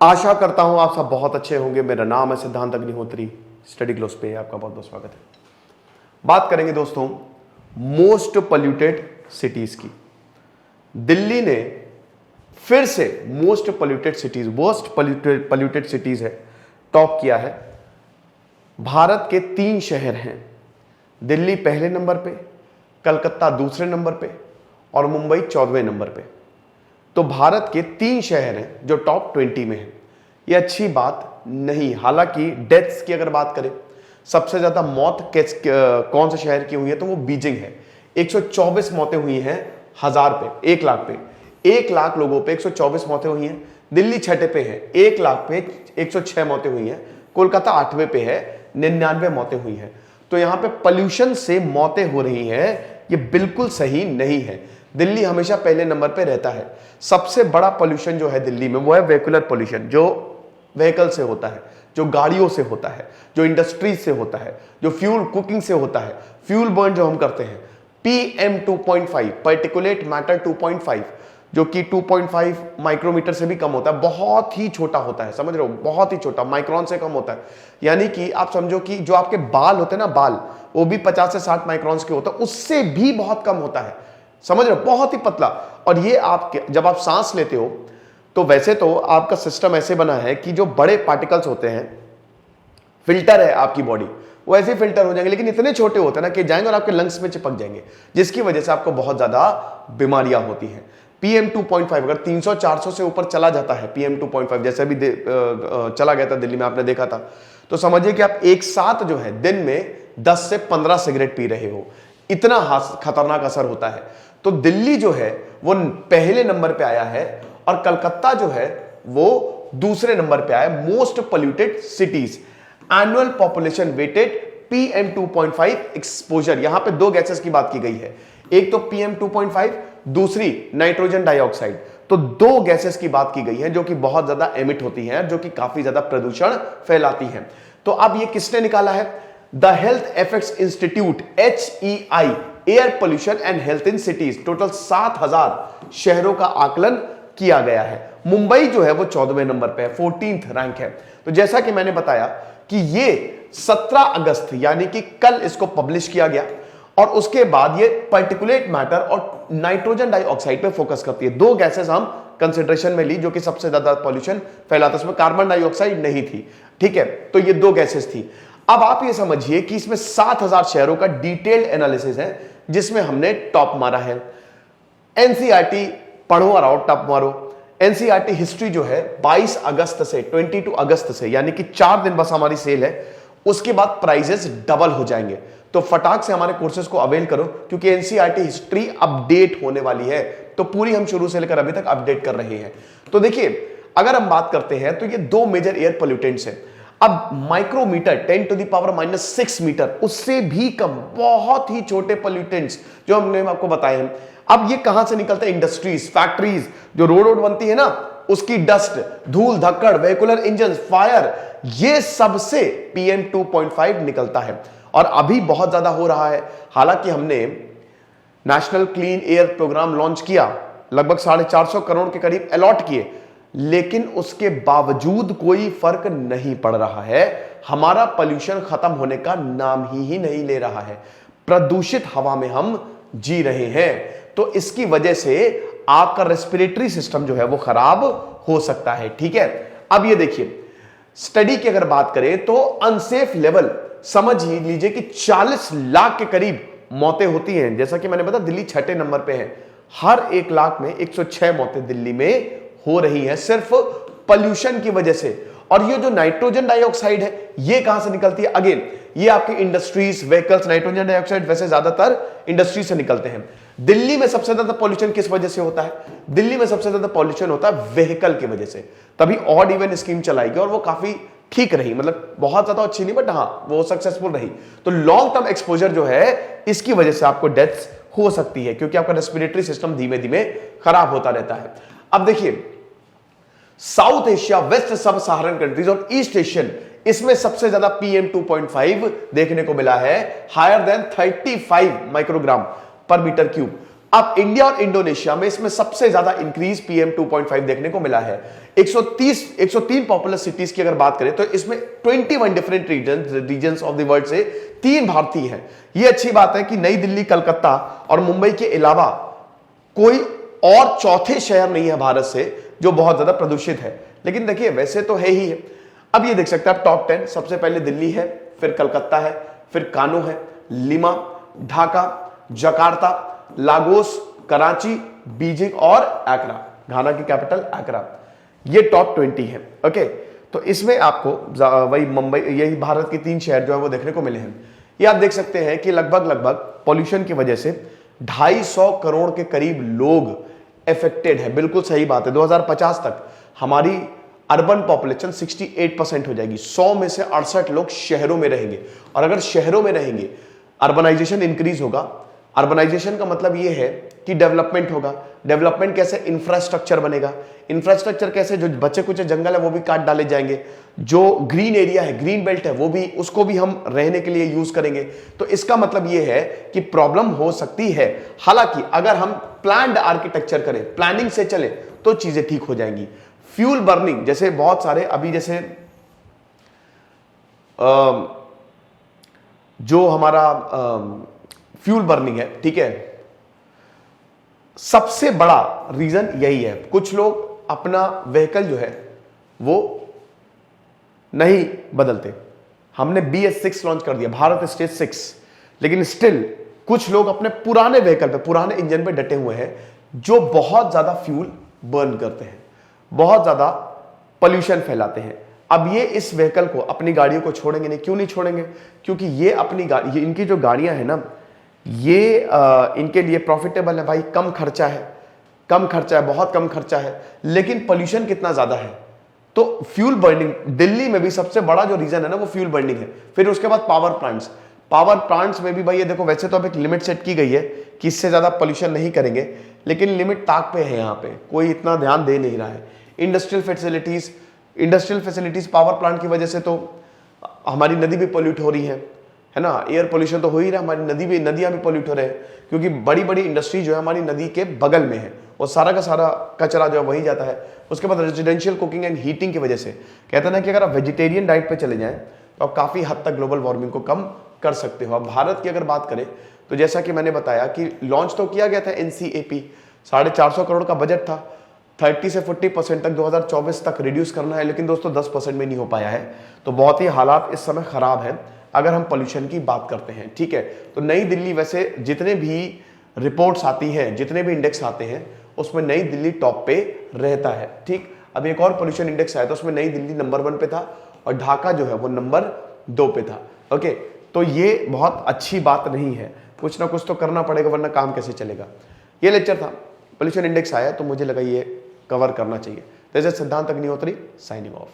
आशा करता हूं आप सब बहुत अच्छे होंगे। मेरा नाम है सिद्धांत अग्निहोत्री। स्टडी ग्लोस पे आपका बहुत बहुत स्वागत है। बात करेंगे दोस्तों मोस्ट पोल्यूटेड सिटीज की। दिल्ली ने फिर से most polluted cities, worst polluted cities है, टॉप किया है। भारत के 3 शहर हैं, दिल्ली पहले नंबर पे, कलकत्ता दूसरे नंबर पे और मुंबई 14वें नंबर पे। तो भारत के 3 शहर हैं जो टॉप 20 में हैं। ये अच्छी बात नहीं। हालांकि डेथ्स की अगर बात करें, सबसे ज्यादा मौत कौन से शहर की हुई है तो वो बीजिंग है। 124 मौतें हुई हैं 1000 पे, 1 लाख पे, 1 लाख लोगों पे 124 मौतें हुई हैं। दिल्ली छठे पे है, 1 लाख पे 106 मौतें हुई हैं। कोलकाता 8वें पे है, 99 मौतें हुई हैं। तो यहां पे पोल्यूशन से मौतें हो रही हैं, ये बिल्कुल सही नहीं है। दिल्ली हमेशा पहले नंबर पे रहता है। सबसे बड़ा पोल्यूशन जो है दिल्ली में वो है व्हीकुलर पोल्यूशन, जो व्हीकल से होता है, जो गाड़ियों से होता है, जो इंडस्ट्रीज से होता है, जो फ्यूल कुकिंग से होता है, फ्यूल बर्न जो हम करते हैं। PM 2.5 पार्टिकुलेट मैटर 2.5 जो कि 2.5 माइक्रोमीटर से भी कम होता है, बहुत ही छोटा होता है, समझ रहे हो, बहुत ही छोटा, माइक्रोन से कम होता है। यानी कि आप समझो कि जो आपके बाल होते हैं ना, बाल, वो भी 50 से 60 माइक्रोन्स के होता है, उससे भी बहुत कम होता है, समझ रहे हो, बहुत ही पतला। और ये आप जब आप सांस लेते हो तो वैसे तो आपका सिस्टम ऐसे बना है कि जो बड़े पार्टिकल्स होते हैं, फिल्टर है आपकी बॉडी, वो ऐसे फिल्टर हो जाएंगे, लेकिन इतने छोटे होते हैं ना कि जाएंगे और आपके लंग्स में चिपक जाएंगे, जिसकी वजह से आपको बहुत ज्यादा बीमारियां होती हैं। PM 2.5 अगर 300-400 से ऊपर चला जाता है, PM 2.5 जैसे अभी चला गया था दिल्ली में, आपने देखा था, तो समझिए कि आप एक साथ जो है दिन में 10 से 15 सिगरेट पी रहे हो, इतना खतरनाक असर होता है। तो दिल्ली जो है वो पहले नंबर पे आया है और कलकत्ता जो है वो दूसरे नंबर पे आया most polluted cities. Annual population weighted PM 2.5 exposure, यहां पे 2 गैसेस की बात की गई है, एक तो PM 2.5, दूसरी नाइट्रोजन डाइऑक्साइड। तो 2 गैसेस की बात की गई है जो कि बहुत ज्यादा एमिट होती हैं, जो कि काफी ज्यादा प्रदूषण फैलाती हैं। तो अब ये किसने निकाला है? The health effects institute, HEI, air pollution and health in cities. Total 7000 शहरों का आकलन किया गया है। मुंबई जो है वो 14वें नंबर पे है, 14th रैंक है। तो जैसा कि मैंने बताया कि ये 17 अगस्त यानी कि कल इसको पब्लिश किया गया और उसके बाद ये पार्टिकुलेट मैटर और नाइट्रोजन डाइऑक्साइड पे फोकस करती है। 2 गैसेस हम कंसिडरेशन में ली जो कि सबसे ज्यादा पॉल्यूशन फैलाता, उसमें कार्बन डाइऑक्साइड नहीं थी, ठीक है। तो ये 2 गैसेस थी। अब आप ये समझिए कि इसमें 7000 शहरों का डिटेल्ड एनालिसिस है जिसमें हमने टॉप मारा है। NCERT पढ़ो और आओ, टॉप मारो। NCERT हिस्ट्री जो है 22 अगस्त से 22 अगस्त से, यानी कि 4 दिन बस हमारी सेल है, उसके बाद प्राइजेस डबल हो जाएंगे। तो फटाक से हमारे कोर्सेज को अवेल करो क्योंकि NCERT हिस्ट्री अपडेट होने वाली है। तो पूरी हम शुरू से लेकर अभी तक अपडेट कर रहे हैं। तो देखिए, अगर हम बात करते हैं तो ये 2 मेजर एयर पोल्यूटेंट्स हैं। अब माइक्रोमीटर 10⁻⁻⁶ मीटर, उससे भी कम, बहुत ही छोटे पोल्यूटेंट्स जो हमने आपको बताए हैं। अब ये कहां से निकलता है? इंडस्ट्रीज, फैक्ट्रीज, जो रोड बनती है ना, उसकी डस्ट, धूल धक्कड़, व्हीकुलर इंजन, फायर, ये सबसे PM 2.5 निकलता है और अभी बहुत ज्यादा हो रहा है। हालांकि हमने national clean air programme launch किया, लगभग 450 करोड़ के करीब अलॉट किए, लेकिन उसके बावजूद कोई फर्क नहीं पड़ रहा है। हमारा पोल्यूशन खत्म होने का नाम ही नहीं ले रहा है। प्रदूषित हवा में हम जी रहे हैं। तो इसकी वजह से आपका रेस्पिरेटरी सिस्टम जो है वो खराब हो सकता है, ठीक है। अब ये देखिए, स्टडी की अगर बात करें तो अनसेफ लेवल समझ ही लीजिए कि 40 लाख के करीब मौतें होती हैं। जैसा कि मैंने बताया, दिल्ली 6ठे नंबर पे है। हर 1 लाख में 106 मौतें दिल्ली में हो रही है सिर्फ पोल्यूशन की वजह से। और ये जो नाइट्रोजन डाइऑक्साइड है, ये कहां से निकलती है? अगेन, ये आपकी इंडस्ट्रीज, व्हीकल्स, नाइट्रोजन डाइऑक्साइड वैसे ज्यादातर इंडस्ट्री से निकलते हैं। दिल्ली में सबसे ज्यादा पॉल्यूशन किस वजह से होता है? दिल्ली में सबसे ज्यादा पॉल्यूशन होता है व्हीकल की वजह से। तभी ऑड इवन स्कीम चलाएगी और वो काफी ठीक रही, मतलब बहुत ज्यादा अच्छी नहीं, बट हाँ वो सक्सेसफुल रही। तो लॉन्ग टर्म एक्सपोजर जो है, इसकी वजह से आपको डेथ्स हो सकती है क्योंकि आपका रेस्पिरेटरी सिस्टम धीमे धीमे खराब होता रहता है। अब देखिए, साउथ एशिया, वेस्ट सब सहारन कंट्रीज और ईस्ट एशियन, इसमें सबसे ज्यादा PM 2.5 देखने को मिला है, हायर देन 35 माइक्रोग्राम पर मीटर क्यूब। अब इंडिया और इंडोनेशिया में इसमें सबसे ज्यादा इंक्रीज पीएम 2.5 देखने को मिला है। 103 पॉपुलर सिटीज की अगर बात करें तो इसमें 21 different regions of the world से 3 भारतीय हैं। यह अच्छी बात है कि नई दिल्ली, कलकत्ता और मुंबई के अलावा कोई और चौथे शहर नहीं है भारत से जो बहुत ज्यादा प्रदूषित है। लेकिन देखिए वैसे तो है ही है। अब ये देख सकते हैं आप टॉप 10, सबसे पहले दिल्ली है, फिर कलकत्ता है, फिर कानो है, lima, Dhaka, Jakarta, Lagos, Karachi, Beijing और एकरा, घाना की कैपिटल एकरा। ये टॉप 20 है। ओके, तो इसमें आपको वही मुंबई, यही भारत के 3 शहर जो है वो देखने को मिले हैं। ये आप देख सकते हैं कि लगभग पॉल्यूशन की वजह से 250 करोड़ के करीब लोग अफेक्टेड है। बिल्कुल सही बात है। 2050 तक हमारी अर्बन पॉपुलेशन 68% हो जाएगी। 100 में से 68 लोग शहरों में रहेंगे। और अगर शहरों में रहेंगे, अर्बनाइजेशन इंक्रीज होगा। अर्बनाइजेशन का मतलब यह है कि डेवलपमेंट होगा। डेवलपमेंट कैसे? इंफ्रास्ट्रक्चर बनेगा। इंफ्रास्ट्रक्चर कैसे? जो बचे कुछ जंगल है वो भी काट डाले जाएंगे, जो ग्रीन एरिया है, ग्रीन बेल्ट है, वो भी, उसको भी हम रहने के लिए यूज करेंगे। तो इसका मतलब यह है कि प्रॉब्लम हो सकती है। हालांकि अगर हम प्लान्ड आर्किटेक्चर करें, प्लानिंग से चले, तो चीजें ठीक हो जाएंगी। फ्यूल बर्निंग जैसे बहुत सारे अभी जैसे जो हमारा फ्यूल बर्निंग है, ठीक है, सबसे बड़ा रीजन यही है। कुछ लोग अपना व्हीकल जो है वो नहीं बदलते। हमने BS6 लॉन्च कर दिया, भारत स्टेज 6, लेकिन स्टिल कुछ लोग अपने पुराने व्हीकल पे, पुराने इंजन पे डटे हुए हैं, जो बहुत ज्यादा फ्यूल बर्न करते हैं, बहुत ज्यादा पॉल्यूशन फैलाते हैं। अब ये इस व्हीकल को, अपनी गाड़ियों को छोड़ेंगे नहीं। क्यों नहीं छोड़ेंगे? क्योंकि ये अपनी गाड़ी, ये इनकी जो गाड़ियां हैं ना, ये इनके लिए प्रॉफिटेबल है भाई। कम खर्चा है, कम खर्चा है, बहुत कम खर्चा है, लेकिन पोल्यूशन कितना ज्यादा है। तो फ्यूल बर्निंग, दिल्ली में भी सबसे बड़ा जो रीजन है ना वो फ्यूल बर्निंग है। फिर उसके बाद पावर प्लांट्स। पावर प्लांट्स में भी भाई ये देखो, वैसे तो अब एक लिमिट सेट की गई है कि इससे ज्यादा पोल्यूशन नहीं करेंगे, लेकिन लिमिट ताक पे है। यहाँ पे कोई इतना ध्यान दे नहीं रहा है। इंडस्ट्रियल फैसिलिटीज पावर प्लांट की वजह से तो हमारी नदी भी पोल्यूट हो रही है ना। एयर पोल्यूशन तो हो ही रहा है, हमारी नदियां भी पोल्यूट हो रहे हैं, क्योंकि बड़ी बड़ी इंडस्ट्री जो है हमारी नदी के बगल में है, और सारा का सारा कचरा जो है वहीं जाता है। उसके बाद रेजिडेंशियल कुकिंग एंड हीटिंग की वजह से कहते हैं ना कि अगर आप वेजिटेरियन डाइट पे चले जाएं तो आप काफी हद तक ग्लोबल वार्मिंग को कम कर सकते हो। अब भारत की अगर बात करें तो जैसा कि मैंने बताया कि लॉन्च तो किया गया था NCAP, 450 करोड़ का बजट था, 30 से 40% तक 2024 तक रिड्यूस करना है, लेकिन दोस्तों 10% में नहीं हो पाया है। तो बहुत ही हालात इस समय खराब है अगर हम पोल्यूशन की बात करते हैं, ठीक है। तो नई दिल्ली, वैसे जितने भी रिपोर्ट्स आती हैं, जितने भी इंडेक्स आते हैं, उसमें नई दिल्ली टॉप पे रहता है, ठीक। अब एक और पोल्यूशन इंडेक्स आया था, उसमें नई दिल्ली नंबर 1 पे था और ढाका जो है वो नंबर 2 पे था। ओके, तो ये बहुत अच्छी बात नहीं है, कुछ ना कुछ तो करना पड़ेगा, वरना काम कैसे चलेगा। ये लेक्चर था, पोल्यूशन इंडेक्स आया तो मुझे लगा ये कवर करना चाहिए। जैसे सिद्धांत अग्निहोत्री, साइनिंग ऑफ।